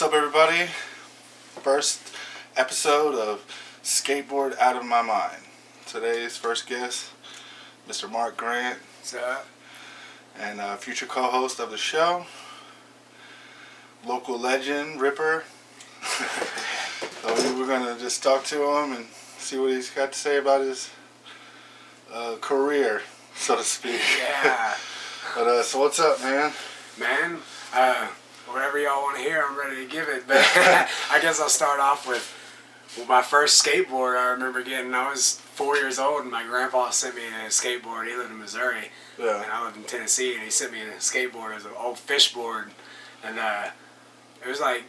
What's up, everybody? First episode of Skateboard Out of My Mind. Today's first guest, Mr. Mark Grant. What's up? And future co-host of the show, local legend, Ripper. So we're going to just talk to him and see what he's got to say about his career, so to speak. Yeah. But so what's up, man? Man, whatever y'all want to hear, I'm ready to give it. But I guess I'll start off with my first skateboard. I remember I was 4 years old, and my grandpa sent me a skateboard. He lived in Missouri, Yeah. and I lived in Tennessee, and he sent me a skateboard. It was an old fish board, and it was like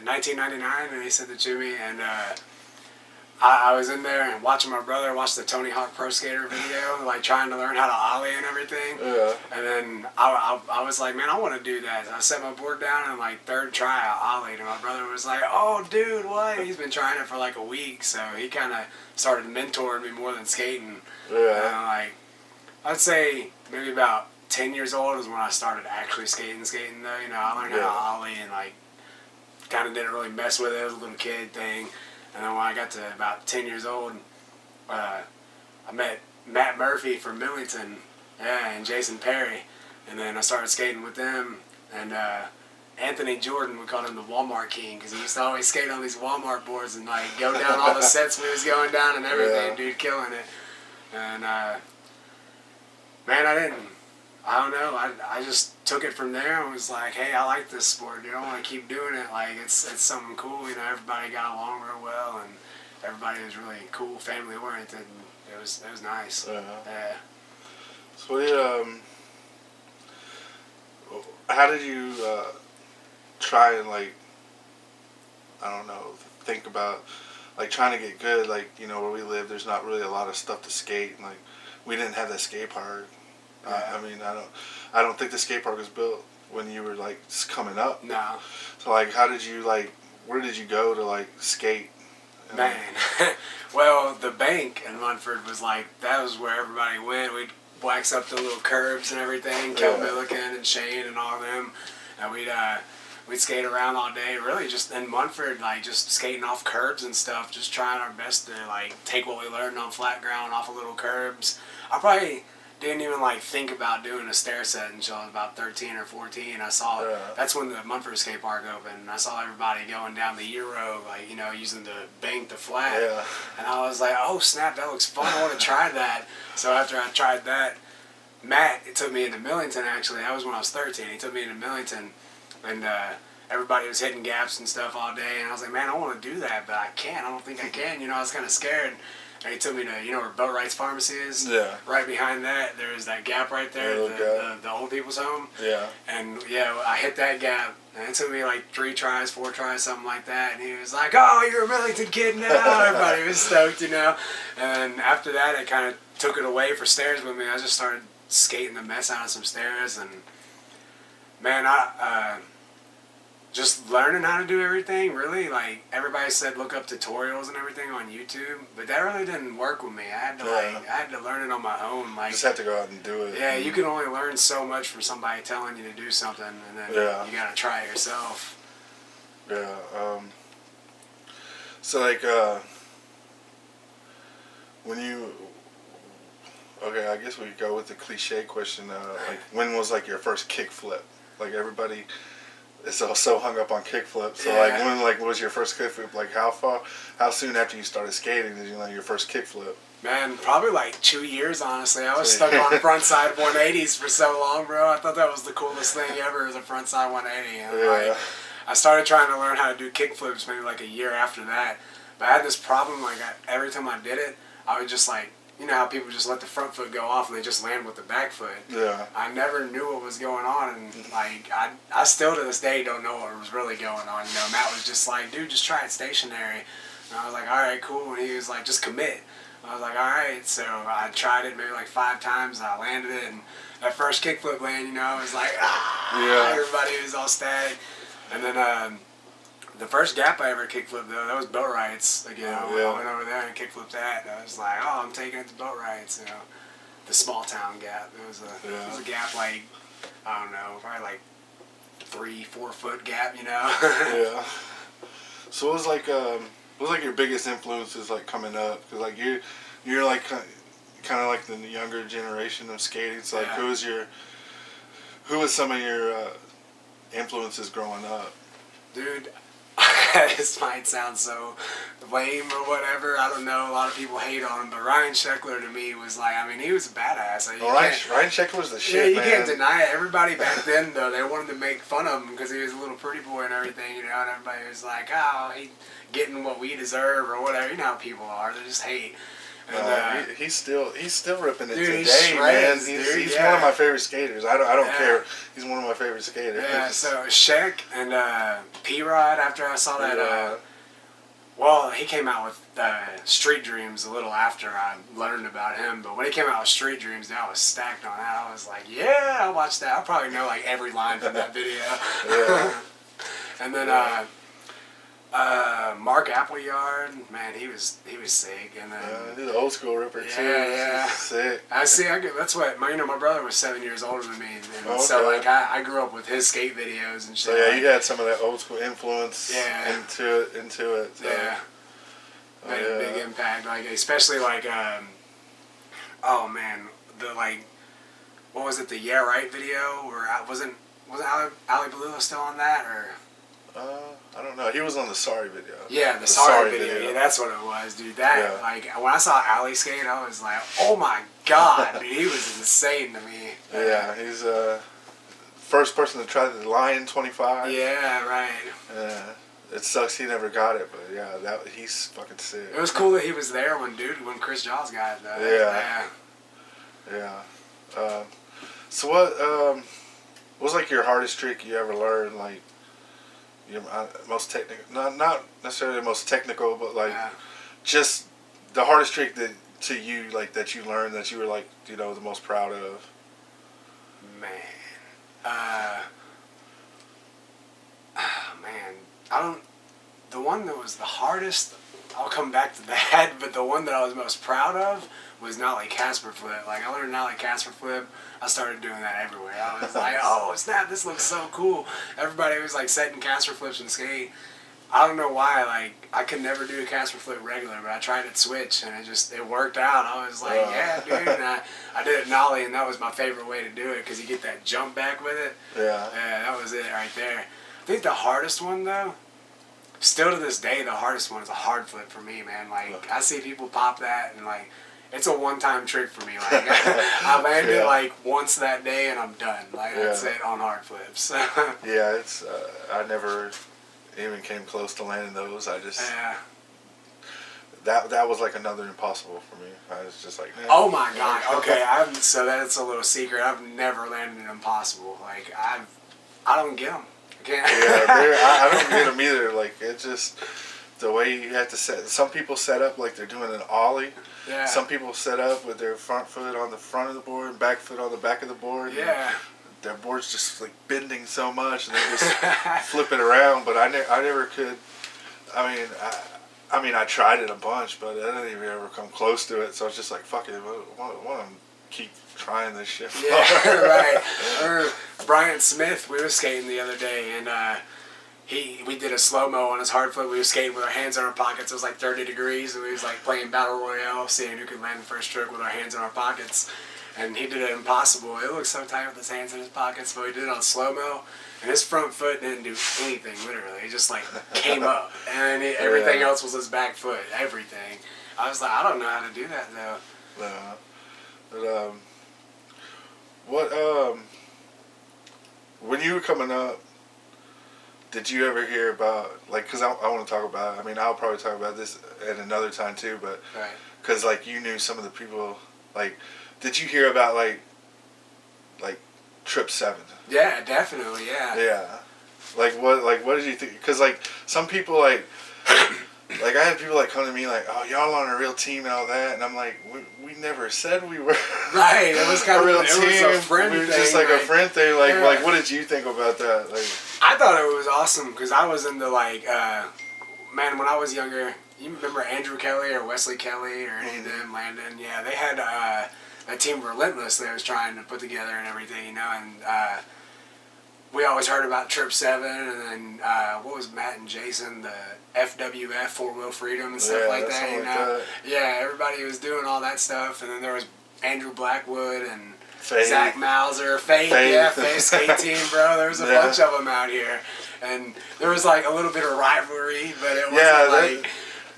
1999, and he sent it to me, and I was in there and watching my brother watch the Tony Hawk Pro Skater video, like trying to learn how to ollie and everything. Yeah. And then I was like, man, I want to do that. I set my board down and like third try I ollied, and my brother was like, oh dude, what? He's been trying it for like a week, so he kind of started mentoring me more than skating. Yeah. And I'd say maybe about 10 years old is when I started actually skating though. You know, I learned how to ollie and like kind of didn't really mess with it. It was a little kid thing. And then when I got to about 10 years old, I met Matt Murphy from Millington, and Jason Perry, and then I started skating with them. And Anthony Jordan, we called him the Walmart King, because he used to always skate on these Walmart boards and like go down all the sets we was going down and everything, Yeah. dude, killing it. And man, I don't know. I just took it from there and was like, hey, I like this sport. Dude, I want to keep doing it. Like, it's something cool. You know, everybody got along real well, and everybody was really cool, family oriented. And it was nice. Yeah. So how did you try and like, I don't know, think about like trying to get good? Like, you know, where we live, there's not really a lot of stuff to skate. And, like, we didn't have that skate park. I mean, I don't think the skate park was built when you were like just coming up. No. So like, how did you like? Where did you go to like skate? Man, well, the bank in Munford was like, that was where everybody went. We'd wax up the little curbs and everything. Kel Milliken and Shane and all them, and we'd skate around all day. Really, just in Munford, like just skating off curbs and stuff. Just trying our best to like take what we learned on flat ground off of little curbs. I probably didn't even like think about doing a stair set until I was about 13 or 14. I saw that's when the Munford skate park opened, and I saw everybody going down the Euro, like, you know, using the bank, the flat. Yeah. And I was like, oh snap, that looks fun. I want to try that. So after I tried that, Matt took me into Millington. Actually, that was when I was 13. He took me into Millington, and everybody was hitting gaps and stuff all day. And I was like, man, I want to do that, but I can't. I don't think I can. You know, I was kind of scared. And he took me to, you know where Boat Wright's Pharmacy is? Yeah. Right behind that, there's that gap right there, the old people's home. Yeah. And yeah, I hit that gap, and it took me like 3 tries, 4 tries, something like that. And he was like, oh, you're a Millington kid now. Everybody was stoked, you know. And after that, it kind of took it away for stairs with me. I just started skating the mess out of some stairs, and man, just learning how to do everything, really, like, everybody said look up tutorials and everything on YouTube, but that really didn't work with me. I had to learn it on my own. Like, just have to go out and do it. Yeah, you can only learn so much from somebody telling you to do something, and then you gotta try it yourself. Yeah. So like, when you, okay, I guess we go with the cliche question. Like, when was like your first kickflip? Like, everybody is so hung up on kickflips. So like, when like was your first kickflip? Like, how soon after you started skating did you learn your first kickflip? Man, probably like 2 years, honestly. I was stuck on frontside 180s for so long, bro. I thought that was the coolest thing ever, is a frontside 180. And like, I started trying to learn how to do kickflips maybe like a year after that. But I had this problem, like, every time I did it, I would just like, you know how people just let the front foot go off and they just land with the back foot? Yeah. I never knew what was going on, and like I still to this day don't know what was really going on. You know, Matt was just like, dude, just try it stationary. And I was like, all right, cool. And he was like, just commit. I was like, all right. So I tried it maybe like 5 times, and I landed it, and that first kickflip land, you know, I was like, everybody was all static. And then the first gap I ever kickflipped, though, that was Boat Wright's. Again, I went over there and kickflipped that, and I was like, oh, I'm taking it to Boat Wright's, you know. The small town gap. It was a gap like, I don't know, probably like 3-4 foot gap, you know. Yeah. So what was like your biggest influences like coming up? Because like you're like kind of like the younger generation of skating. So like Yeah. who was some of your influences growing up? Dude, this might sound so lame or whatever. I don't know. A lot of people hate on him, but Ryan Sheckler to me was like, I mean, he was a badass. Like, Ryan Sheckler was the shit, yeah, you man. can't deny it. Everybody back then, though, they wanted to make fun of him because he was a little pretty boy and everything, you know, and everybody was like, oh, he getting what we deserve or whatever. You know how people are. They just hate. And, he's still ripping it dude, today, he shreds, man. dude, He's yeah. one of my favorite skaters. I don't care. He's one of my favorite skaters. Yeah, so Sheck and P-Rod, after I saw that, well, he came out with Street Dreams a little after I learned about him, but when he came out with Street Dreams, I was stacked on that. I was like, yeah, I'll watch that. I'll probably know like every line from that video. Yeah. And then Mark Appleyard, man, he was sick. And then he's an old school ripper too. Yeah. He's sick. That's what my brother was 7 years older than me, and so like I grew up with his skate videos and shit. So yeah, you had some of that old school influence. Yeah. Into it. So. Yeah. Made a big impact, like especially like oh man, the like what was it, the Yeah Right video, or wasn't Ali Balula still on that, or I don't know. He was on the Sorry video. Yeah, the Sorry video. Yeah, that's what it was, dude. That like when I saw Ali skate, I was like, oh my god, dude, he was insane to me. Yeah, he's first person to try the Lion 25. Yeah, right. Yeah. It sucks he never got it, but yeah, he's fucking sick. It was cool that he was there when Chris Jaws got it, though. Yeah. So what was like your hardest trick you ever learned? Like your most technical, not necessarily the most technical, but like just the hardest trick that to you, like that you learned that you were like, you know, the most proud of. Man, the one that was the hardest, I'll come back to that, but the one that I was most proud of was Nollie Casper Flip. Like, I learned Nollie Casper Flip, I started doing that everywhere. I was like, oh, snap, this looks so cool. Everybody was like setting Casper Flips and skate. I don't know why, like, I could never do a Casper Flip regular, but I tried it switch, and it worked out. I was like, yeah, dude, and I did it Nollie, and that was my favorite way to do it, because you get that jump back with it. Yeah. Yeah, that was it right there. I think the hardest one, though, still to this day, the hardest one is a hard flip for me, man. Like, I see people pop that, and, like, it's a one-time trick for me. Like, I landed, like, once that day, and I'm done. Like, that's it on hard flips. Yeah, it's, I never even came close to landing those. I just... That was, like, another impossible for me. I was just like, man. Oh, my God. Okay, so that's a little secret. I've never landed an impossible. Like, I don't get them. Yeah, I don't get them either. Like, it's just the way you have to set. Some people set up like they're doing an ollie. Yeah. Some people set up with their front foot on the front of the board and back foot on the back of the board. Yeah. Their board's just like bending so much, and they just flip it around. But I never could. I mean, I tried it a bunch, but I didn't even ever come close to it. So it's just like, fuck it. Why don't keep trying this shit? Yeah, right. Or Bryant Smith, we were skating the other day, and we did a slow-mo on his hard flip. We were skating with our hands in our pockets. It was like 30 degrees, and we was like playing Battle Royale, seeing who could land the first trick with our hands in our pockets. And he did it impossible. It looked so tight with his hands in his pockets, but we did it on slow-mo, and his front foot didn't do anything, literally. It just, like, came up, and everything else was his back foot, everything. I was like, I don't know how to do that, though. But, when you were coming up, did you ever hear about, like, because I want to talk about it. I mean, I'll probably talk about this at another time, too, but, because, like, you knew some of the people, like, did you hear about, like tripseven? Yeah, definitely, yeah. Yeah. What did you think? Because, like, some people, like I had people, like, come to me, like, oh, y'all on a real team and all that, and I'm like, we never said we were. Right, it was kind of a real team. It was a friend thing. We were just, like, a friend thing. Like, what did you think about that? Like, I thought it was awesome, because I was into, like, man, when I was younger, you remember Andrew Kelly or Wesley Kelly or any of them, Landon? Yeah, they had that team Relentless they was trying to put together and everything, you know, and we always heard about tripseven, and then what was Matt and Jason, the FWF, Four Wheel Freedom and stuff like that. You know, yeah, everybody was doing all that stuff, and then there was Andrew Blackwood and Faith. Zach Mauser, Faith, yeah, Faith skate team, bro. There was a bunch of them out here, and there was like a little bit of rivalry, but it wasn't like.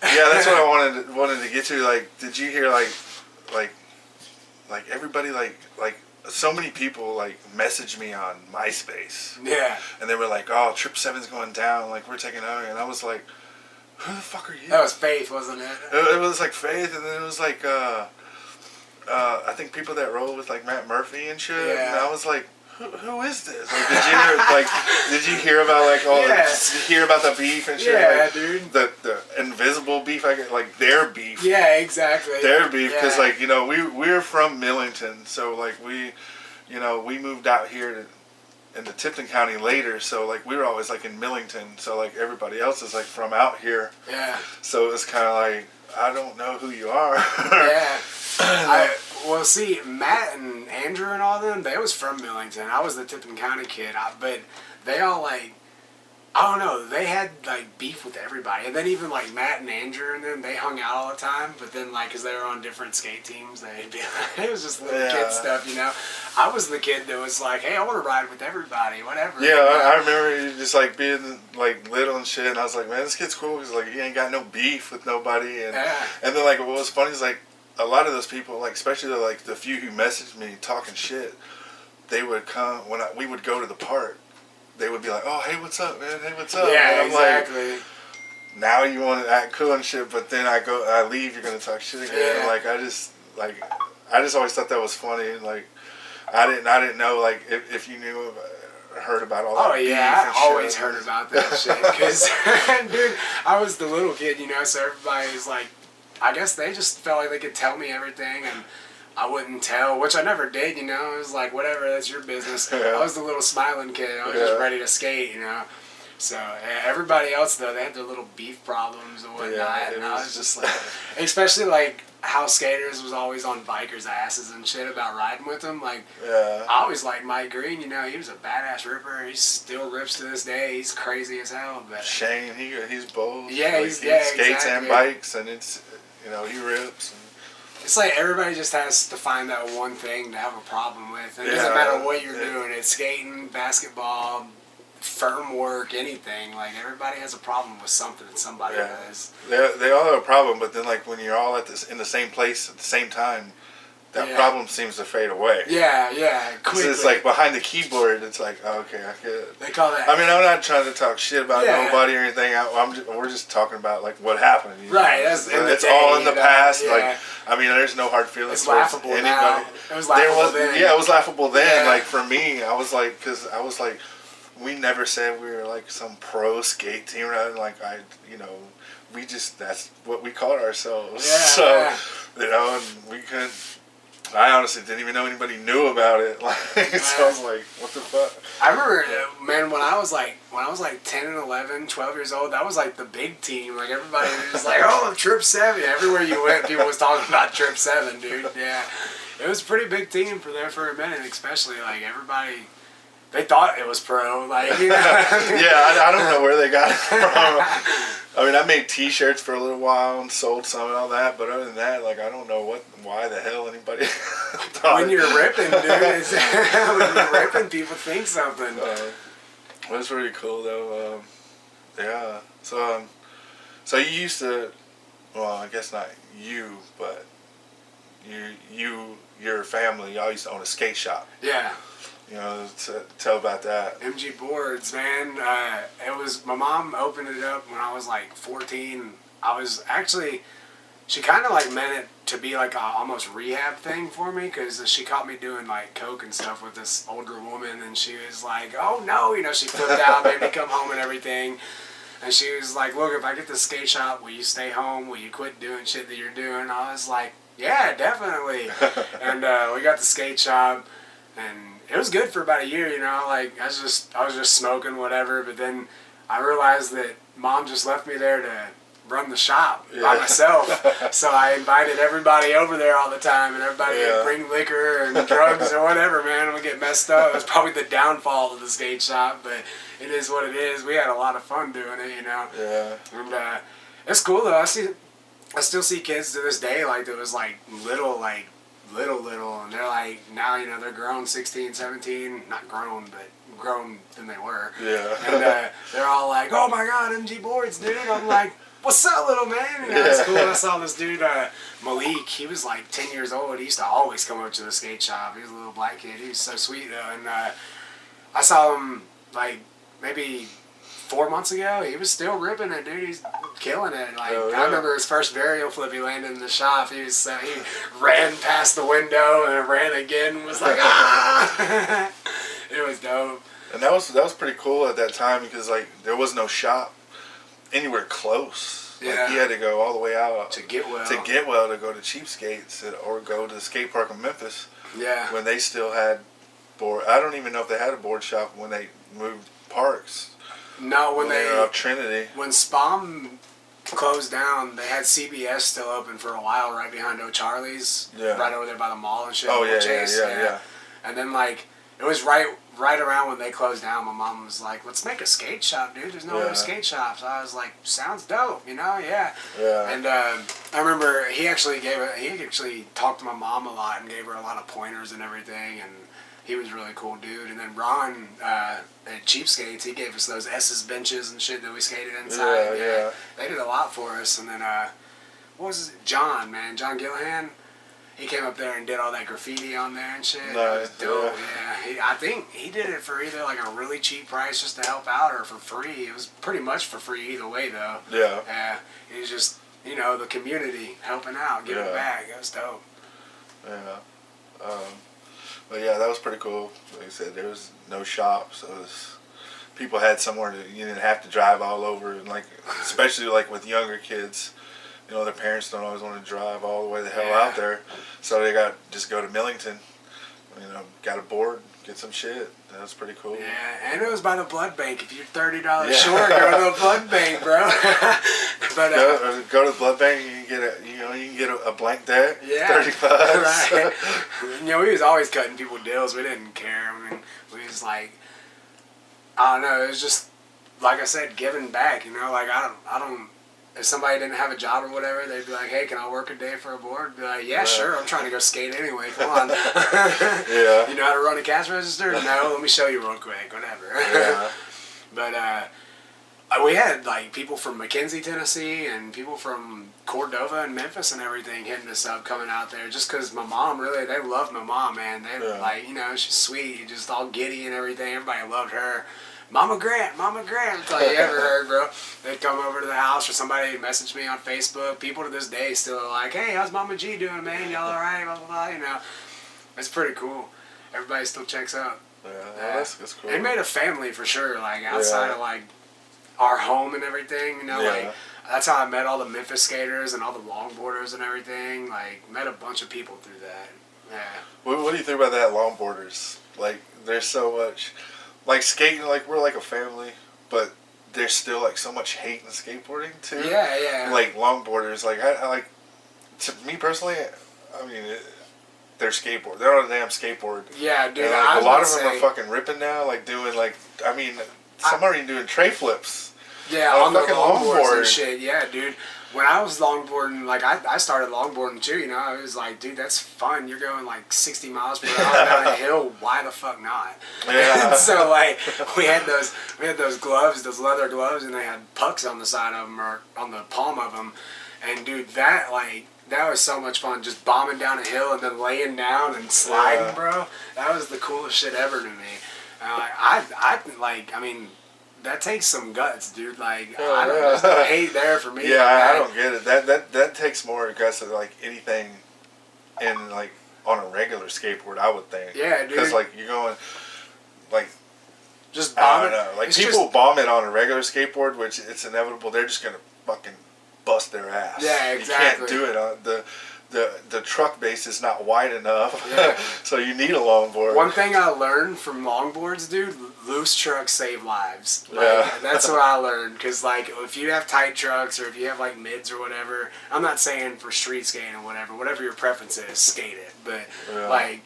Yeah, that's what I wanted to get to. Like, did you hear like everybody like so many people like messaged me on MySpace. Yeah. And they were like, "Oh, tripseven's going down. Like, we're taking over." And I was like, "Who the fuck are you?" That was Faith, wasn't it? It was like Faith, and then it was like I think people that roll with like Matt Murphy and shit. Yeah. And I was like, who is this? Like, did you hear about like all hear about the beef and shit? Yeah, like, dude. The invisible beef, I get like their beef. Yeah, exactly. Their beef, because like, you know, we're from Millington, so like we moved out here in the Tipton County later, so like we were always like in Millington, so like everybody else is like from out here. Yeah. So it's kind of like, I don't know who you are. Yeah. Well, see, Matt and Andrew and all them, they was from Millington. I was the Tipton County kid, but they all like, I don't know, they had like beef with everybody. And then even like Matt and Andrew and them, they hung out all the time. But then like, cause they were on different skate teams, they'd be like, it was just little kid stuff, you know. I was the kid that was like, hey, I want to ride with everybody, whatever. Yeah, I remember you just like being like little and shit, and I was like, man, this kid's cool because like he ain't got no beef with nobody, and then like what was funny is like a lot of those people, like especially like the few who messaged me talking shit, they would come when we would go to the park. They would be like, "Oh, hey, what's up, man? Hey, what's up?" Yeah, and I'm exactly. like, now you want to act cool and shit, but then I leave, you're gonna talk shit again. Yeah. Like I just always thought that was funny, and like I didn't know like if you knew heard about all that. Oh yeah, I always shit. heard about that shit because, dude, I was the little kid, you know, so everybody was like, I guess they just felt like they could tell me everything, and I wouldn't tell, which I never did, you know. It was like, whatever, that's your business. I was the little smiling kid. I was just ready to skate, you know. So everybody else, though, they had their little beef problems and whatnot, and I was just like, especially like how skaters was always on bikers' asses and shit about riding with them. Like, I always liked Mike Green, you know. He was a badass ripper. He still rips to this day. He's crazy as hell. But Shane, he's both. Yeah, like, he skates exactly. and bikes, and it's, you know, he rips. And it's like everybody just has to find that one thing to have a problem with. It doesn't matter what you're doing. It's skating, basketball, firm work, anything. Like, everybody has a problem with something that somebody does. They all have a problem, but then like when you're all in the same place at the same time, that problem seems to fade away. Yeah, quickly. It's like behind the keyboard, it's like, oh, okay, I get. They call that. I mean, I'm not trying to talk shit about nobody or anything. We're just talking about like what happened. Right, it's all in the past. Yeah. Like, I mean, there's no hard feelings. It's laughable anybody. now. It was laughable then. Yeah, it was laughable then. Yeah. Like for me, I was like, we never said we were like some pro skate team. Like that's what we called ourselves. Yeah, so, you know, and we couldn't. I honestly didn't even know anybody knew about it. Like, so I was like, what the fuck? I remember, man, when I was like 10 and 11, 12 years old, that was like the big team. Like, everybody was just like, oh, tripseven. Everywhere you went, people was talking about tripseven, dude. Yeah. It was a pretty big team for a minute, especially, like, everybody, they thought it was pro. Like, you know. I don't know where they got it from. I mean, I made T-shirts for a little while and sold some and all that, but other than that, like, I don't know why the hell anybody thought. When you're ripping, dude, when you're ripping, people think something. It was really cool, though. Yeah. So you used to, well, I guess not you, but your family, y'all used to own a skate shop. Yeah. You know, tell about that. MG Boards, man. It was, my mom opened it up when I was like 14. I was actually, she kind of like meant it to be like a almost rehab thing for me, because she caught me doing like coke and stuff with this older woman, and she was like, oh no, you know, she flipped out, made me come home and everything. And she was like, look, if I get the skate shop, will you stay home? Will you quit doing shit that you're doing? I was like, yeah, definitely. And we got the skate shop, and it was good for about a year, you know, like, I was just smoking, whatever, but then I realized that Mom just left me there to run the shop by myself. So I invited everybody over there all the time, and everybody would bring liquor and drugs or whatever, man, and we get messed up. It was probably the downfall of the skate shop, but it is what it is. We had a lot of fun doing it, you know. Yeah. And it's cool though. I still see kids to this day like that was like little, and they're like now, you know, they're grown, 16, 17, not grown, but grown than they were. Yeah. And they're all like, "Oh my God, MG boards, dude!" I'm like, "What's up, little man?" You know, it's cool. I saw this dude, Malik. He was like 10 years old. He used to always come up to the skate shop. He was a little black kid. He was so sweet though. And I saw him like maybe 4 months ago. He was still ripping it, dude. He's killing it. Like I remember his first varial flip. He landed in the shop. He ran past the window and ran again. And was like, ah! It was dope. And that was pretty cool at that time because like there was no shop anywhere close. Yeah. Like, he had to go all the way out To get well to go to Cheapskates or go to the skate park in Memphis. Yeah. When they still had board. I don't even know if they had a board shop when they moved parks. No, when they were up Trinity. When Spam closed down, they had CBS still open for a while right behind O'Charlie's. Yeah. Right over there by the mall and shit. Oh yeah. And then like it was right around when they closed down. My mom was like, "Let's make a skate shop, dude. There's no other skate shops." I was like, "Sounds dope, you know?" Yeah. And I remember he actually talked to my mom a lot and gave her a lot of pointers and everything, and he was a really cool dude. And then Ron at Cheapskates, he gave us those S's benches and shit that we skated inside. Yeah. They did a lot for us. And then what was it? John Gillihan. He came up there and did all that graffiti on there and shit. Nice, That was dope. Yeah. I think he did it for either like a really cheap price just to help out or for free. It was pretty much for free either way though. Yeah. Yeah. He was just, you know, the community helping out, giving back. It was dope. Yeah. But yeah, that was pretty cool. Like I said, there was no shop, so people had somewhere you didn't have to drive all over, and like especially like with younger kids. You know, their parents don't always want to drive all the way the hell out there. So they just go to Millington, you know, got a board, get some shit. That was pretty cool. Yeah, and it was by the blood bank. If you're $30 short, go to the blood bank, bro. But go to the blood bank, you can get a blank deck, $30. Right. You know, we was always cutting people deals. We didn't care. I mean, we was like, I don't know, it was just like I said, giving back, you know, like I don't if somebody didn't have a job or whatever, they'd be like, "Hey, can I work a day for a board?" I'd be like, "Yeah, sure. I'm trying to go skate anyway. Come on." Yeah. You know how to run a cash register? No, let me show you real quick. Whatever. Yeah. But we had like people from McKenzie, Tennessee, and people from Cordova and Memphis and everything hitting us up, coming out there, just because my mom they loved my mom, man. They were like, you know, she's sweet, just all giddy and everything. Everybody loved her. Mama Grant, that's all you ever heard, bro. They'd come over to the house or somebody message me on Facebook. People to this day still are like, "Hey, how's Mama G doing, man? Y'all alright?" Blah, blah, blah, you know. It's pretty cool. Everybody still checks out. Yeah, that's cool. It made a family for sure, like outside of like our home and everything, you know, like that's how I met all the Memphis skaters and all the longboarders and everything. Like met a bunch of people through that. Yeah. What do you think about that, longboarders? Like there's so much like skating, like we're like a family, but there's still like so much hate in skateboarding too. Yeah. Like longboarders, like I like, to me personally, I mean, they're skateboard. They're on a damn skateboard. Yeah, dude. And, like, a lot of them are fucking ripping now. Like doing like, I mean, some are even doing tray flips. Yeah, on the longboards and shit. Yeah, dude. When I was longboarding, like I started longboarding too, you know, I was like, dude, that's fun. You're going like 60 miles per hour down a hill. Why the fuck not? Yeah. And so like we had those gloves, those leather gloves, and they had pucks on the side of them or on the palm of them. And dude, that was so much fun, just bombing down a hill and then laying down and sliding, bro. That was the coolest shit ever to me. I mean. That takes some guts, dude. Like, there's no hate there for me. Yeah, I don't get it. That takes more guts than like anything in like on a regular skateboard, I would think. Yeah, dude. Because like you're going, like, just bomb I don't know. Like people bomb it on a regular skateboard, which it's inevitable. They're just gonna fucking bust their ass. Yeah, exactly. You can't do it on the truck base is not wide enough. Yeah. So you need a longboard. One thing I learned from longboards, dude, loose trucks save lives. Like, Yeah. That's what I learned. Because, like, if you have tight trucks or if you have, like, mids or whatever, I'm not saying for street skating or whatever your preference is, skate it. But, Yeah. like,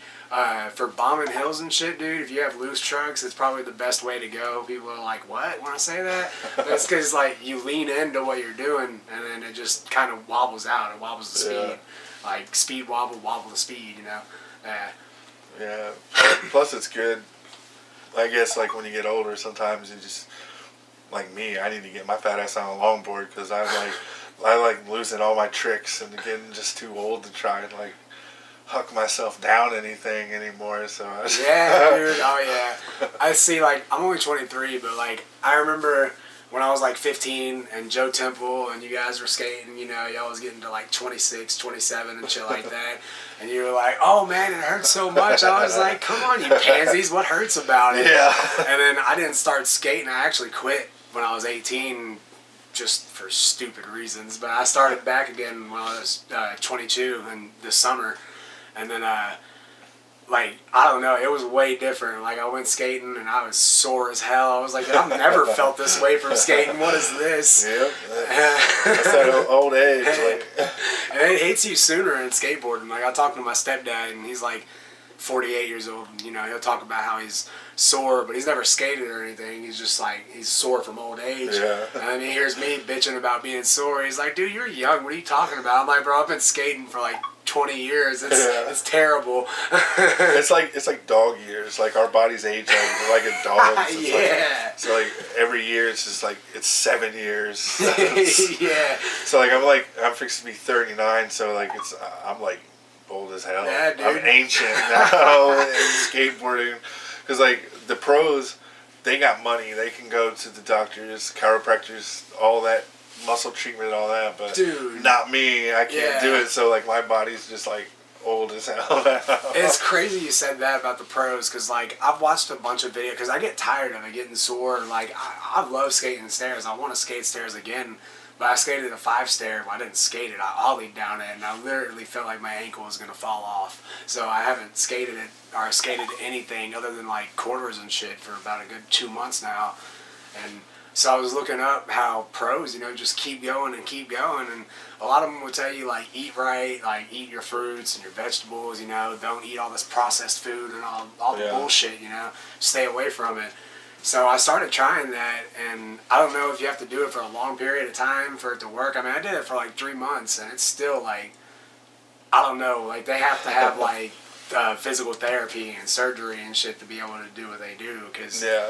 for bombing hills and shit, dude, if you have loose trucks, it's probably the best way to go. People are like, what? When I say that? That's because, like, you lean into what you're doing, and then it just kind of wobbles out. It wobbles the speed. Yeah. Like, speed wobble, wobble the speed, you know? Yeah. Plus, it's good. I guess, like, when you get older, sometimes you just, like me, I need to get my fat ass on a longboard because I like losing all my tricks and getting just too old to try and, like, huck myself down anything anymore. So yeah, dude. Oh, yeah. I see, like, I'm only 23, but, like, I remember when I was, like, 15 and Joe Temple and you guys were skating, you know, y'all was getting to, like, 26, 27 and shit like that. And you were like, oh, man, it hurts so much. I was like, come on, you pansies. What hurts about it? Yeah. And then I didn't start skating. I actually quit when I was 18 just for stupid reasons. But I started back again when I was 22 and this summer. And then, like, I don't know, it was way different. Like, I went skating and I was sore as hell. I was like, I've never felt this way from skating. What is this? Yep. That's that old age. Like. And it hits you sooner in skateboarding. Like, I talked to my stepdad, and he's like 48 years old. And, you know, he'll talk about how he's sore, but he's never skated or anything. He's just like, he's sore from old age. Yeah. And then he hears me bitching about being sore. He's like, dude, you're young. What are you talking about? I'm like, bro, I've been skating for like 20 years. It's terrible. It's like dog years. Like, our bodies age like a dog. Yeah. So like every year it's just like it's 7 years. Yeah. So like I'm fixing to be 39. So like I'm like old as hell. Yeah, dude. I'm ancient now in skateboarding. Because like the pros, they got money. They can go to the doctors, chiropractors, all that. Muscle treatment and all that, but dude, not me. I can't do it, so like my body's just like old as hell now. It's crazy you said that about the pros, because like I've watched a bunch of videos, because I get tired of it getting sore. Like I love skating stairs. I want to skate stairs again, but I skated a 5-stair. Well, I didn't skate it. I ollied down it, and I literally felt like my ankle was gonna fall off. So I haven't skated it or skated anything other than like quarters and shit for about a good 2 months now, and so I was looking up how pros, you know, just keep going, and a lot of them would tell you, like, eat right, like, eat your fruits and your vegetables, you know, don't eat all this processed food and all the bullshit, you know, stay away from it. So I started trying that, and I don't know if you have to do it for a long period of time for it to work. I mean, I did it for, like, 3 months, and it's still, like, I don't know, like, they have to have, like, physical therapy and surgery and shit to be able to do what they do, because... Yeah.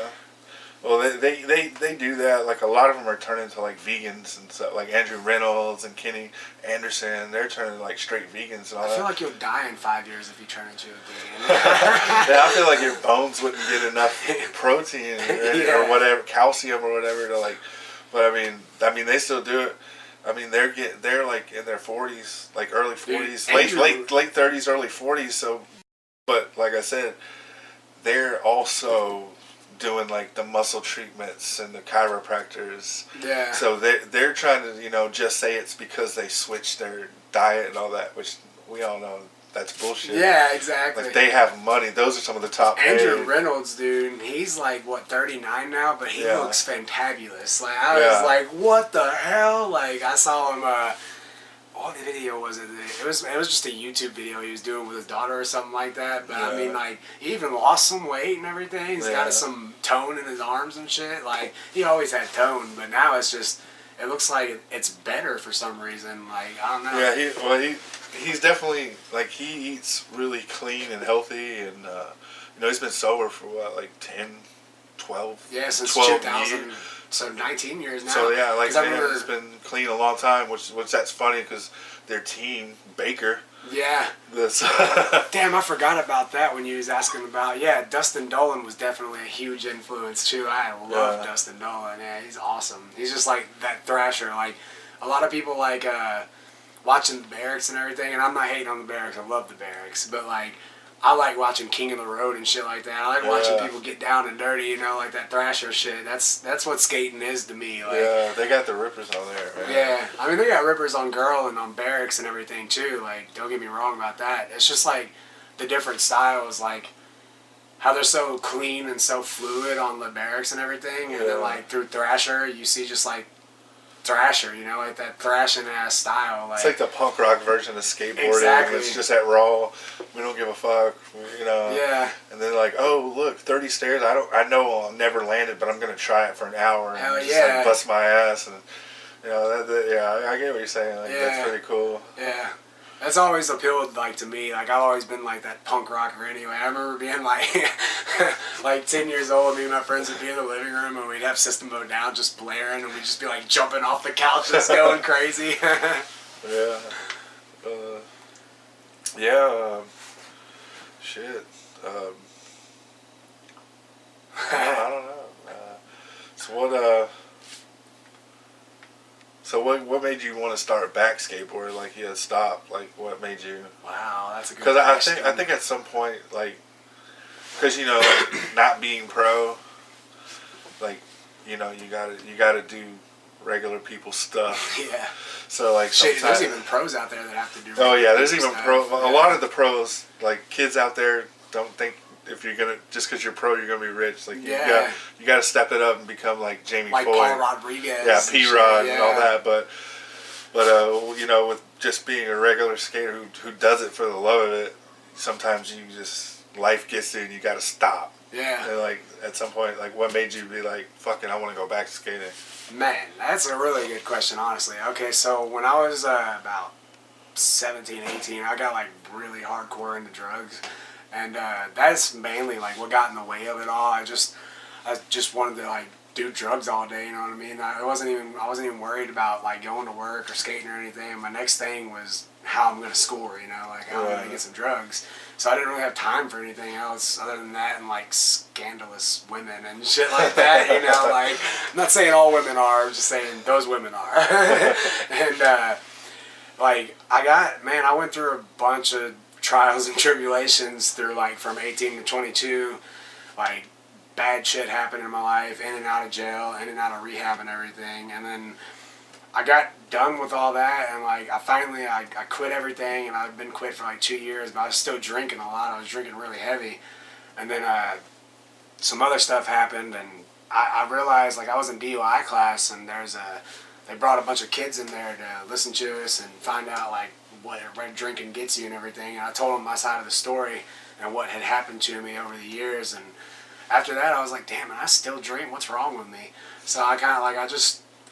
Well, they do that. Like, a lot of them are turning into, like, vegans and stuff. Like, Andrew Reynolds and Kenny Anderson, they're turning, like, straight vegans and all that. I feel like you'll die in 5 years if you turn into a vegan. Yeah, I feel like your bones wouldn't get enough protein or whatever, calcium or whatever to, like... But, I mean, they still do it. I mean, they're like, in their 40s, like, early 40s, Dude, late 30s, early 40s, so... But, like I said, they're also... doing like the muscle treatments and the chiropractors. Yeah. So they're trying to, you know, just say it's because they switched their diet and all that, which we all know that's bullshit. Yeah, exactly. Like, they have money. Those are some of the top Andrew paid. Reynolds, dude, he's like, what, 39 now? But he looks fantabulous. Like, I was like, what the hell? Like, I saw him, what video was it? It was just a YouTube video he was doing with his daughter or something like that. But I mean, like, he even lost some weight and everything. He's got some tone in his arms and shit. Like, he always had tone, but now it's just, it looks like it's better for some reason. Like, I don't know. Yeah, he's definitely, like, he eats really clean and healthy, and you know, he's been sober for what, like 10, 12? Yeah, since 2000 years. So 19 years now. So yeah, like, man, has been clean a long time, which that's funny because their team, Baker. Yeah. Damn, I forgot about that when you was asking about, Dustin Dolan was definitely a huge influence too. I love Dustin Dolan. Yeah, he's awesome. He's just like that thrasher. Like, a lot of people like watching the Barracks and everything, and I'm not hating on the Barracks. I love the Barracks. But like, I like watching King of the Road and shit like that. I like watching Yeah. people get down and dirty, you know, like that thrasher shit. That's what skating is to me. Like, Yeah, they got the rippers on there, man. yeah, I mean, they got rippers on Girl and on Barracks and everything too. Like, don't get me wrong about that. It's just like the different styles, like how they're so clean and so fluid on the Barracks and everything, and then like through Thrasher, you see just like Thrasher, you know, like that thrashing ass style. Like, It's like the punk rock version of skateboarding. Exactly. It's just that raw. We don't give a fuck, you know. yeah, And then like, oh look, 30 stairs. I know I'll never land it, but I'm gonna try it for an hour and Hell just yeah. like bust my ass and you know I get what you're saying. Like that's pretty cool. yeah. That's always appealed like to me. Like I've always been like that punk rocker anyway. I remember being like like 10 years old, me and my friends would be in the living room and we'd have System of a Down just blaring and we'd just be like jumping off the couch just going crazy. Yeah. Yeah. Shit. I don't know. So what made you want to start back skateboarding? Like you had stopped. Like what made you? Wow, that's a good Because question. I think at some point like, because you know like, not being pro, like you know you gotta do regular people stuff. Yeah. So like Shit, there's sometimes. even pros out there that have to do. Oh yeah, there's even stuff. pro. A Yeah. lot of the pros, like kids out there, don't think if you're gonna just because you're pro, you're gonna be rich. Like you got to step it up and become like Jamie like Foy, Paul Rodriguez. yeah, P-Rod Yeah. and all that. But you know, with just being a regular skater who does it for the love of it, sometimes you just life gets you and you got to stop. Yeah. And like at some point, like what made you be like, fucking, I want to go back to skating? Man, that's a really good question, honestly. Okay, so when I was about 17, 18, I got like really hardcore into drugs. And that's mainly like what got in the way of it all. I just wanted to like do drugs all day, you know what I mean? I wasn't even worried about like going to work or skating or anything. My next thing was how I'm going to score, you know, like how I'm going to get some drugs. So I didn't really have time for anything else other than that and like scandalous women and shit like that, you know, like I'm not saying all women are, I'm just saying those women are. And like I went through a bunch of trials and tribulations through like from 18 to 22, like bad shit happened in my life, in and out of jail, in and out of rehab and everything. And then I got done with all that and like I quit everything and I've been quit for like 2 years, but I was still drinking a lot. I was drinking really heavy. And then some other stuff happened and I realized like I was in DUI class and they brought a bunch of kids in there to listen to us and find out like what red drinking gets you and everything. And I told them my side of the story and what had happened to me over the years. And after that, I was like, damn, I still drink. What's wrong with me? So I kind of like,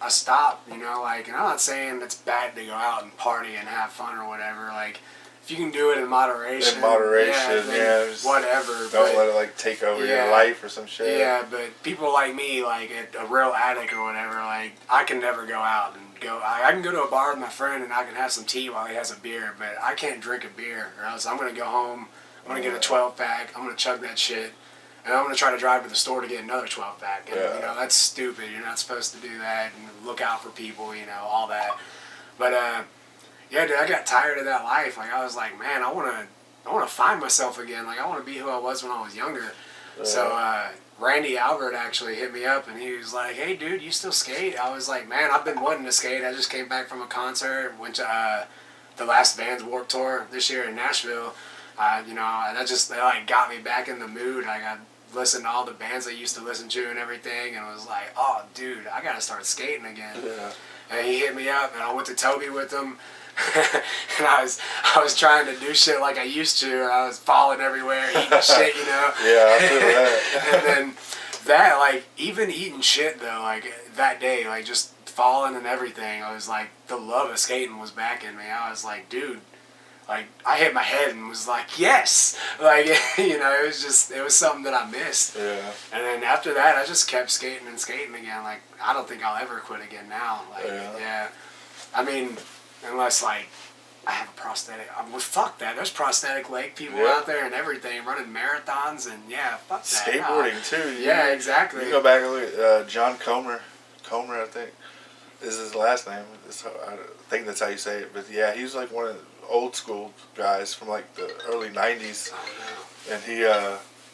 I stopped, you know, like, and I'm not saying it's bad to go out and party and have fun or whatever. Like, if you can do it in moderation. In moderation, yeah. Whatever. Don't let it like take over your life or some shit. Yeah, but people like me, like a real addict or whatever, like I can never go out and go. I can go to a bar with my friend and I can have some tea while he has a beer, but I can't drink a beer or else I'm gonna go home. I'm gonna get a 12-pack. I'm gonna chug that shit, and I'm gonna try to drive to the store to get another 12-pack. And you know that's stupid. You're not supposed to do that and look out for people. You know all that. But yeah, dude, I got tired of that life. Like I was like, man, I wanna find myself again. Like I wanna be who I was when I was younger. So Randy Albert actually hit me up and he was like, hey dude, you still skate? I was like, man, I've been wanting to skate. I just came back from a concert, went to the last Vans Warped Tour this year in Nashville. You know, and that like got me back in the mood. Like I listened to all the bands I used to listen to and everything and I was like, oh dude, I gotta start skating again. Yeah. And he hit me up and I went to Toby with him. And I was trying to do shit like I used to. I was falling everywhere, eating shit, you know. Yeah, I feel that. And then that, like, even eating shit though, like that day, like just falling and everything, I was like, the love of skating was back in me. I was like, dude, like I hit my head and was like, yes, like you know, it was something that I missed. Yeah. And then after that, I just kept skating and skating again. Like I don't think I'll ever quit again now. Like yeah. I mean. Unless, like, I have a prosthetic. Well, fuck that. There's prosthetic leg people out there and everything running marathons and, yeah, fuck that. Skateboarding, too. Yeah, exactly. You go back and look at John Comer. Comer, I think, is his last name. I think that's how you say it. But, yeah, he was, like, one of old school guys from like the early '90s, Oh, and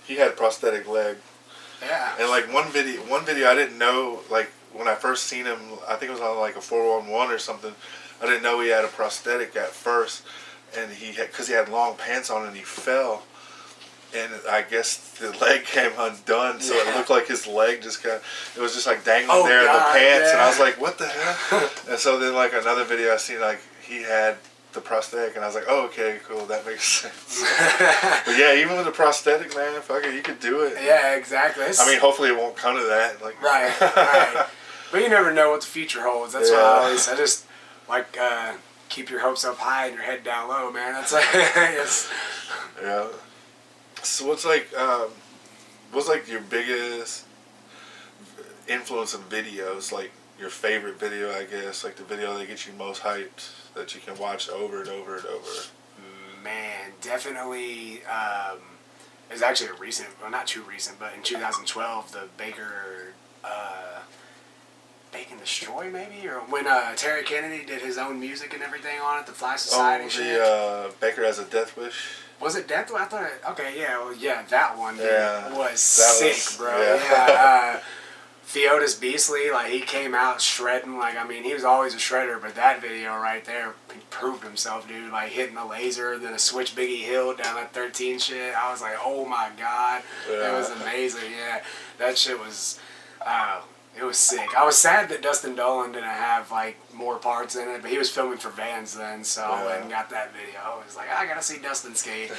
he had a prosthetic leg. no. Yeah. And like one video I didn't know, like when I first seen him, I think it was on like a 411 or something. I didn't know he had a prosthetic at first, and because he had long pants on and he fell, and I guess the leg came undone, so it looked like his leg it was just like dangling there in the pants, and I was like, what the hell? And so then like another video I seen, like he had the prosthetic, and I was like, oh, okay, cool, that makes sense. But yeah, even with the prosthetic, man, fuck it, you could do it. Yeah, exactly. I mean, hopefully it won't come to that. Like, right. But you never know what the future holds. That's why I just like keep your hopes up high and your head down low, man. That's like, yeah. So what's like your biggest influence in videos? Like your favorite video, I guess, like the video that gets you most hyped that you can watch over and over and over. Man, definitely. It's actually a recent, well, not too recent, but in 2012, the Bacon Destroy, maybe, or when Terry Kennedy did his own music and everything on it, the Fly Society shit. Baker Has a Death Wish. Was it Death Wish? I thought okay, yeah, that one dude, was was sick, bro. Yeah. Theodis Beasley, like he came out shredding, like I mean he was always a shredder, but that video right there, he proved himself, dude. Like hitting a laser, then a switch Biggie Hill down that 13 shit. I was like, oh my god, that was amazing. Yeah, that shit was, it was sick. I was sad that Dustin Dolan didn't have like more parts in it, but he was filming for Vans then, so I went and got that video. I was like, I gotta see Dustin skate.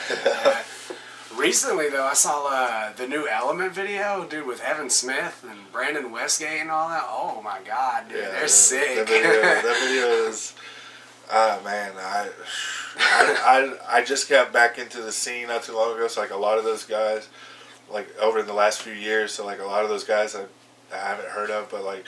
Recently, though, I saw the new Element video, dude, with Evan Smith and Brandon Westgate and all that. Oh, my God, dude. They're sick. That video is... man, I just got back into the scene not too long ago, so, like, a lot of those guys, like, over the last few years, so, like, a lot of those guys I haven't heard of, but, like,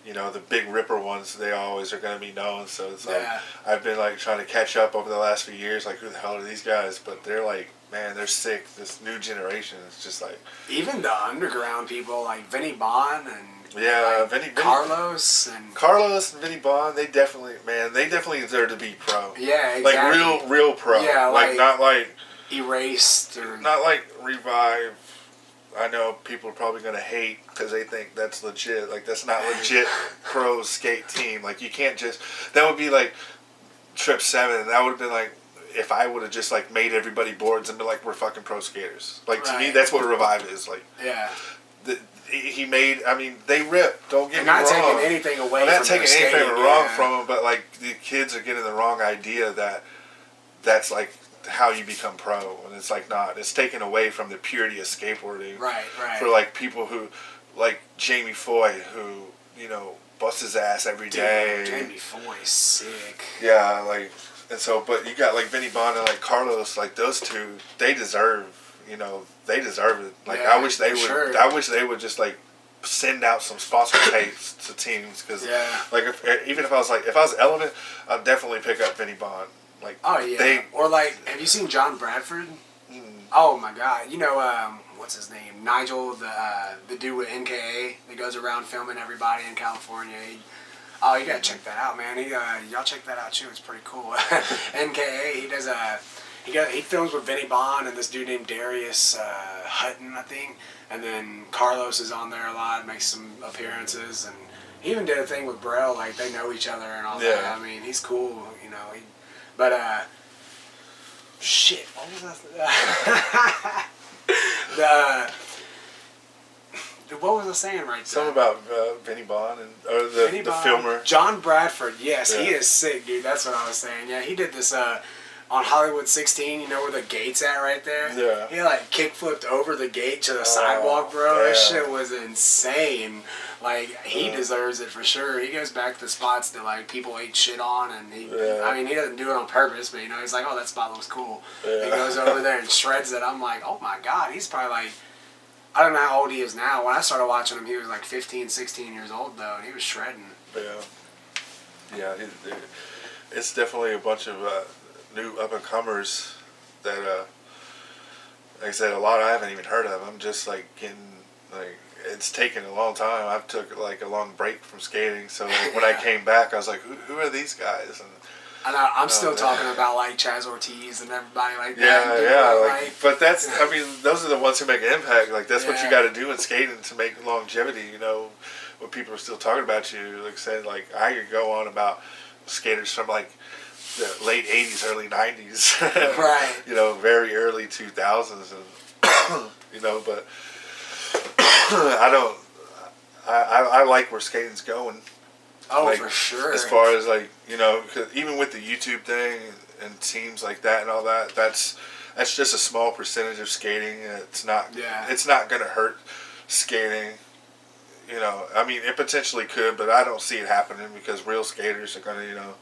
you know, the big ripper ones, they always are going to be known, so it's like, I've been, like, trying to catch up over the last few years, like, who the hell are these guys? But they're, like, man, they're sick. This new generation is just like... Even the underground people, like Vinny Bond and... Yeah, like Carlos and... Carlos and Vinny Bond, they definitely deserve to be pro. Yeah, exactly. Like, real pro. Yeah, like not like... Erased or... Not like Revive. I know people are probably going to hate because they think that's legit. Like, that's not legit pro skate team. Like, you can't just... That would be like tripseven. That would have been like... If I would have just like made everybody boards and be like, we're fucking pro skaters. Like to me, that's what Revive is. Like, he made. I mean, they rip. Don't get me wrong. Not taking anything away. I'm not taking anything wrong from them, but like the kids are getting the wrong idea that that's like how you become pro, and it's like not. It's taken away from the purity of skateboarding. Right. For like people who, like Jamie Foy, who busts his ass every day. Jamie Foy's sick. Yeah, like. And so, but you got like Vinny Bond and like Carlos, like those two, they deserve it. Like I wish they would. Sure. I wish they would just like send out some sponsor tapes to teams because, like, even if I was Element, I'd definitely pick up Vinny Bond. Like, or like, have you seen John Bradford? Oh my God, what's his name? Nigel, the dude with NKA that goes around filming everybody in California. Oh, you gotta check that out, man. Y'all check that out too. It's pretty cool. NKA, he does he films with Vinny Bond and this dude named Darius Hutton, I think. And then Carlos is on there a lot, makes some appearances, and he even did a thing with Brel. Like they know each other and all that. I mean, he's cool, But shit, what was that? What was I saying right there? Something about Vinny Bond or the filmer. John Bradford, yes, he is sick, dude. That's what I was saying. Yeah, he did this on Hollywood 16, where the gate's at right there? Yeah. He like kick-flipped over the gate to the sidewalk, bro. Yeah. That shit was insane. Like, he deserves it for sure. He goes back to spots that like people ate shit on, and he doesn't do it on purpose, but he's like, oh, that spot looks cool. Yeah. He goes over there and shreds it. I'm like, oh my God, he's probably like, I don't know how old he is now. When I started watching him, he was like 15, 16 years old, though, and he was shredding. Yeah, it's definitely a bunch of new up-and-comers that, like I said, a lot I haven't even heard of. I'm just, like, getting, like, it's taken a long time. I took, like, a long break from skating, so like, when I came back, I was like, who are these guys? And I know, I'm still man. talking about like Chaz Ortiz and everybody like that. Yeah. But that's, I mean, those are the ones who make an impact. Like, that's what you got to do in skating to make longevity. You know, when people are still talking about you, like I said, like I could go on about skaters from like the late '80s, early '90s, right? You know, very early 2000s, and you know, but I don't. I like where skating's going. Oh, like, for sure. As far as like, you know, 'cause even with the YouTube thing and teams like that and all that, that's just a small percentage of skating. It's not. Yeah. It's not gonna hurt skating. You know, I mean, it potentially could, but I don't see it happening because real skaters are gonna, you know,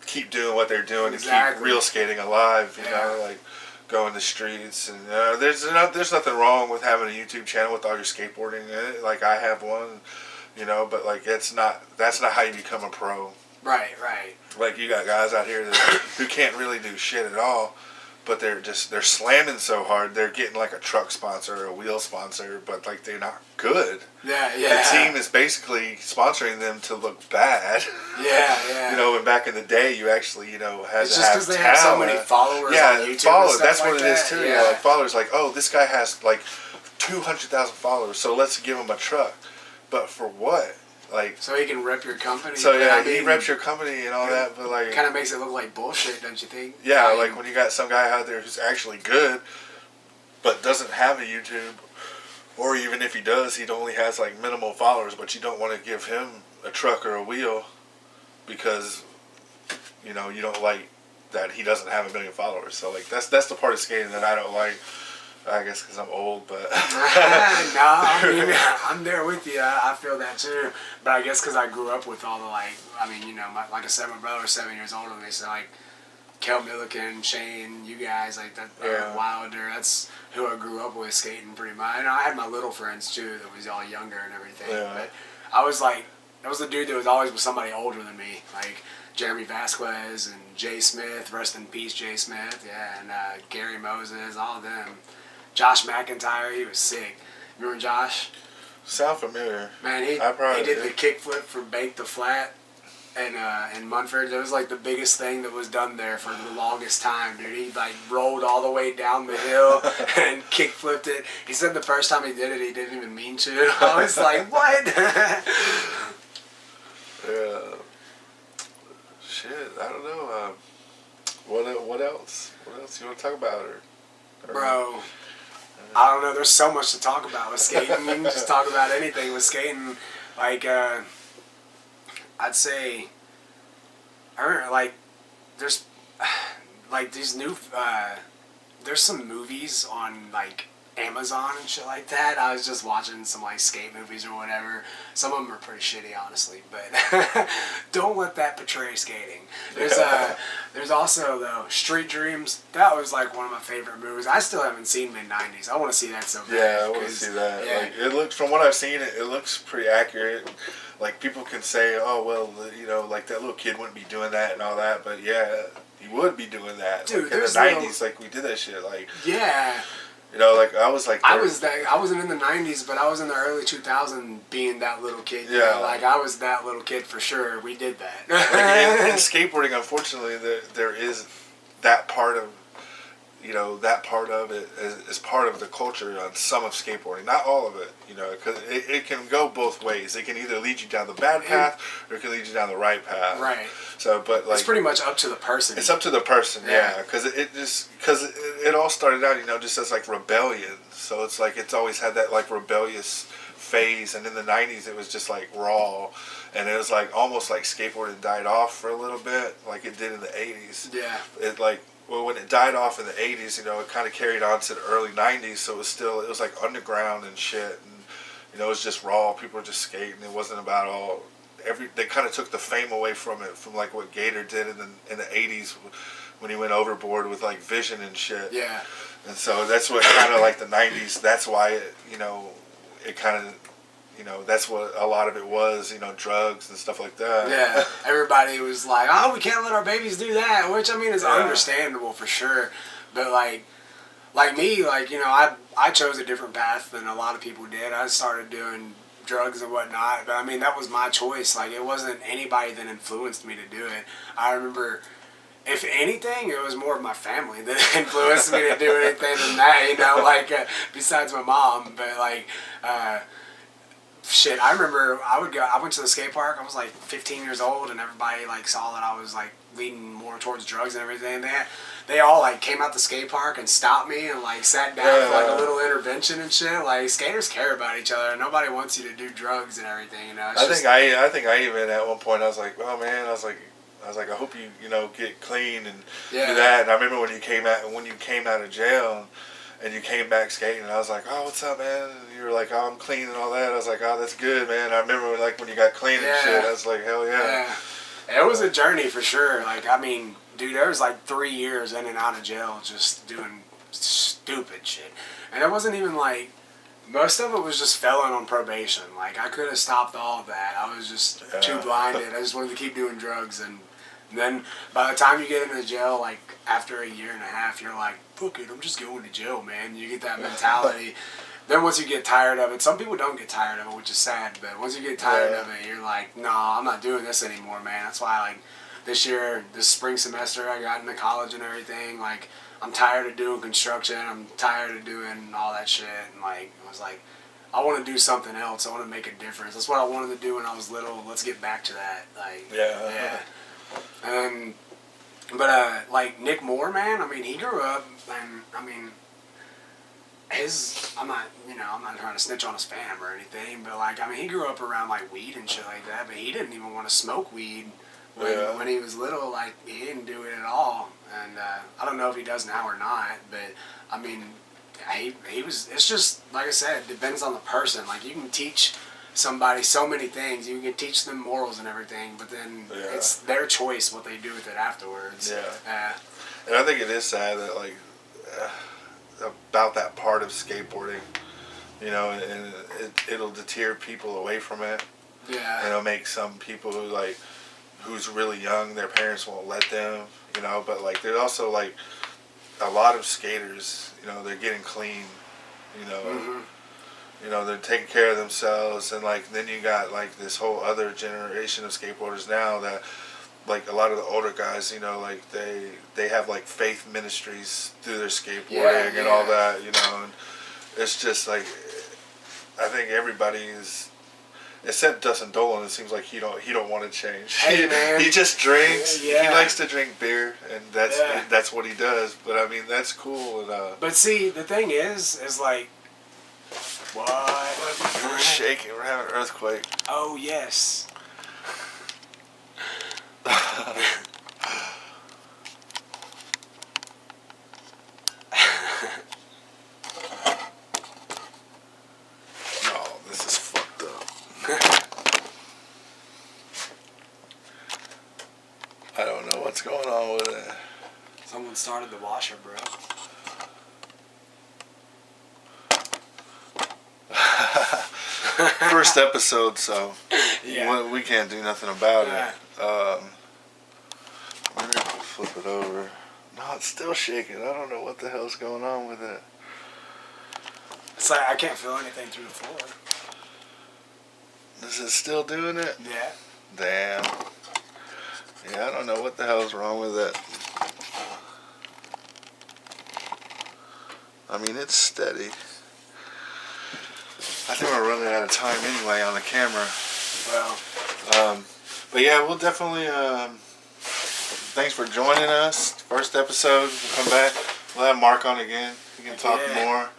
keep doing what they're doing to keep real skating alive. You know, like go in the streets, and there's nothing wrong with having a YouTube channel with all your skateboarding in it. Like I have one, you know, but like that's not how you become a pro. Right. Like you got guys out here who can't really do shit at all, but they're slamming so hard they're getting like a truck sponsor or a wheel sponsor, but like they're not good. Yeah. The team is basically sponsoring them to look bad. Yeah. You know, and back in the day, you actually, you know, had it's to just have because they have so many followers on YouTube. Followers. That's like what it that. is too. Yeah. Like followers, like, oh, this guy has like 200,000 followers, so let's give him a truck. But for what? Like, so he can rep your company. So yeah, he reps your company and all that, but like, it kind of makes it look like bullshit, don't you think? Yeah, like when you got some guy out there who's actually good, but doesn't have a YouTube, or even if he does, he only has like minimal followers. But you don't want to give him a truck or a wheel because, you know, you don't like that he doesn't have a million followers. So like that's the part of skating that I don't like. I guess because I'm old, but no, I mean, I'm there with you. I feel that too. But I guess because I grew up with all the like, I mean, you know, like I said, my brother was 7 years older than me, so like Kel Milliken, Shane, you guys, like that, Wilder. That's who I grew up with skating pretty much. And I had my little friends too that was all younger and everything. Yeah. But I was like, I was the dude that was always with somebody older than me, like Jeremy Vasquez and Jay Smith, rest in peace, Jay Smith, and Gary Moses, all of them. Josh McIntyre, he was sick. Remember Josh? Sound familiar. Man, he did the kickflip for Bake the Flat in Munford. It was like the biggest thing that was done there for the longest time, dude. He like rolled all the way down the hill and kickflipped it. He said the first time he did it, he didn't even mean to. I was like, what? Yeah. Shit, I don't know. What else? What else you want to talk about? Or Bro, I don't know. There's so much to talk about with skating. You can just talk about anything with skating. Like, I'd say, I don't know, like, there's, like, these new, there's some movies on, like, Amazon and shit like that. I was just watching some, like, skate movies or whatever. Some of them are pretty shitty, honestly, but don't let that portray skating. There's also, though, Street Dreams. That was, like, one of my favorite movies. I still haven't seen mid-90s. I want to see that so bad. Yeah, I want to see that. Yeah. Like, it looks, from what I've seen, it looks pretty accurate. Like, people can say, oh, well, you know, like, that little kid wouldn't be doing that and all that, but, yeah, he would be doing that. Dude, like, in the 90s, like, we did that shit, like... Yeah. You know, like, I was, like... I wasn't in the 90s, but I was in the early 2000s being that little kid. Yeah. You know? Like, I was that little kid for sure. We did that. Like, in skateboarding, unfortunately, there is that part of... You know, that part of it is part of the culture on some of skateboarding. Not all of it, you know, because it can go both ways. It can either lead you down the bad path or it can lead you down the right path. Right. So, but like... It's pretty much up to the person. It's up to the person, yeah. Because it all started out, you know, just as like rebellion. So it's like it's always had that like rebellious phase. And in the 90s, it was just like raw. And it was like almost like skateboarding died off for a little bit, like it did in the 80s. Yeah. It like... Well, when it died off in the 80s, you know, it kind of carried on to the early 90s, so it was like underground and shit, and, you know, it was just raw, people were just skating, it wasn't about all, they kind of took the fame away from it, from like what Gator did in the 80s, when he went overboard with like Vision and shit. Yeah. And so that's what kind of like the 90s, that's why it, you know, it kind of... You know, that's what a lot of it was, you know, drugs and stuff like that. Yeah, everybody was like, oh, we can't let our babies do that, which, I mean, is understandable for sure. But, like me, like, you know, I chose a different path than a lot of people did. I started doing drugs and whatnot, but, I mean, that was my choice. Like, it wasn't anybody that influenced me to do it. I remember if anything, it was more of my family that influenced me to do anything than that. You know, like besides my mom, but like. Shit, I remember I went to the skate park. I was like 15 years old, and everybody like saw that I was like leaning more towards drugs and everything. They all like came out the skate park and stopped me and like sat down for like a little intervention and shit. Like skaters care about each other. Nobody wants you to do drugs and everything. You know. I think I even at one point I was like, oh man, I was like, I hope you get clean and do that. And I remember when you came out of jail. And you came back skating, and I was like, "Oh, what's up, man?" And you were like, "Oh, I'm clean and all that." I was like, "Oh, that's good, man." I remember like when you got clean and shit. I was like, "Hell yeah!" It was a journey for sure. Like, I mean, dude, there was like 3 years in and out of jail just doing stupid shit, and it wasn't even like most of it was just felon on probation. Like, I could have stopped all of that. I was just too blinded. I just wanted to keep doing drugs and. And then by the time you get into jail, like after a year and a half, you're like, fuck it, I'm just going to jail, man. You get that mentality. Then once you get tired of it, some people don't get tired of it, which is sad, but once you get tired of it, you're like, nah, I'm not doing this anymore, man. That's why, like, this spring semester, I got into college and everything. Like, I'm tired of doing construction. I'm tired of doing all that shit. And, like, I was like, I want to do something else. I want to make a difference. That's what I wanted to do when I was little. Let's get back to that. Like, yeah. Like Nick Moore, man. I mean, he grew up, and I mean, I'm not trying to snitch on his fam or anything, but like, I mean, he grew up around like weed and shit like that, but he didn't even want to smoke weed when he was little. Like, he didn't do it at all, and I don't know if he does now or not, but I mean, he was. It's just like I said, it depends on the person. Like, you can teach somebody so many things. You can teach them morals and everything, but then it's their choice what they do with it afterwards. And I think it is sad that like about that part of skateboarding, and it'll deter people away from it. And it'll make some people who's really young, their parents won't let them, but like there's also like a lot of skaters, they're getting clean, they're taking care of themselves, and like then you got like this whole other generation of skateboarders now that like a lot of the older guys, like they have like faith ministries through their skateboarding and all that, and it's just like I think everybody is, except Dustin Dolan. It seems like he don't want to change. Hey, man. He just drinks. He likes to drink beer, and that's what he does. But I mean, that's cool. And but see, the thing is like. What? We're shaking. We're having an earthquake. Oh, yes. Oh, this is fucked up. I don't know what's going on with it. Someone started the washer, bro. First episode, so we can't do nothing about it. Maybe I'll flip it over. No, it's still shaking. I don't know what the hell's going on with it. It's like I can't feel anything through the floor. Is it still doing it? Yeah. Damn. Yeah, I don't know what the hell's wrong with it. I mean, it's steady. I think we're running out of time anyway on the camera. Well. But yeah, we'll definitely, thanks for joining us. First episode, we'll come back. We'll have Mark on again. He can talk more.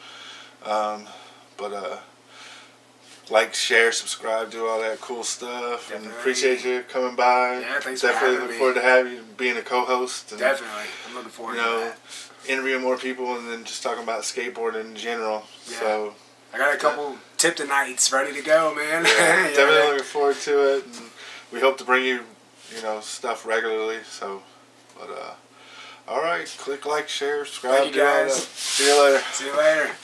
Like, share, subscribe, do all that cool stuff. Definitely. And appreciate you coming by. Yeah, thanks Definitely for having look me. forward to having you being a co-host. And, Definitely. I'm looking forward to that. Interviewing more people and then just talking about skateboarding in general. Yeah. So I got a couple tip nights ready to go, man. Yeah, definitely looking forward to it, and we hope to bring you, stuff regularly. So, but all right, click like, share, subscribe. Thank you guys. See you later. See you later.